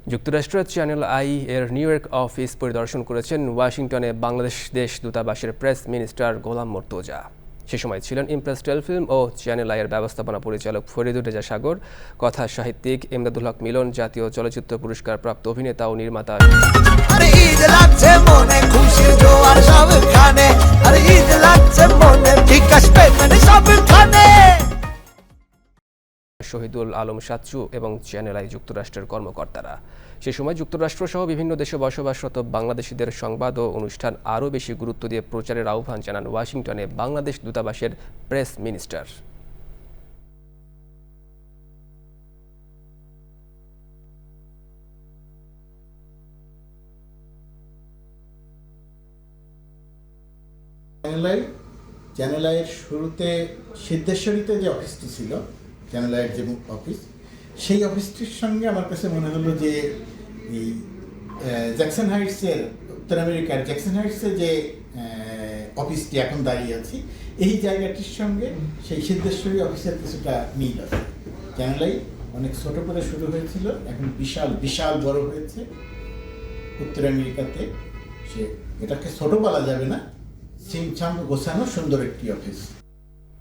যুক্তরাষ্ট্রের Channel i এর New York office পরিদর্শন করেছেন ওয়াশিংটনে বাংলাদেশ দেশ দূতাবাসের প্রেস মিনিস্টার গোলাম মর্তুজা। সে সময় ছিলেন ইমপ্রেস টেলিফিল্ম ও চ্যানেল আই এর ব্যবস্থাপনা পরিচালক ফরিদুর রেজা সাগর, কথা সাহিত্যিক ইমদাদুল হক মিলন, জাতীয় চলচ্চিত্র পুরস্কার প্রাপ্ত অভিনেতা ও নির্মাতা শহীদুল আলম সাচ্চু এবং চ্যানেল আই যুক্তরাষ্ট্রের কর্মকর্তারা। সে সময় যুক্তরাষ্ট্রসহ বিভিন্ন দেশে বসবাসরত বাংলাদেশিদের সংবাদ ও অনুষ্ঠান আরও বেশি গুরুত্ব দিয়ে প্রচারের আহ্বান জানান ওয়াশিংটনে বাংলাদেশ দূতাবাসের প্রেস মিনিস্টার। চ্যানেল আইয়ের শুরুতে সিদ্ধেশ্বরীতে যে অফিসটি ছিল, চ্যানেল আইয়ের যে অফিস, সেই অফিসটির সঙ্গে আমার কাছে মনে হলো যে এই জ্যাকসন হাইটসের, উত্তর আমেরিকার জ্যাকসন হাইটসের যে অফিসটি এখন দাঁড়িয়ে আছি, এই জায়গাটির সঙ্গে সেই সিদ্ধেশ্বরী অফিসের কিছুটা মিল আছে। চ্যানেল আই অনেক ছোট করে শুরু হয়েছিল, এখন বিশাল বিশাল বড় হয়েছে উত্তর আমেরিকাতে। এটাকে ছোট বলা যাবে না, ছিমছাম গোছানো সুন্দর একটি অফিস।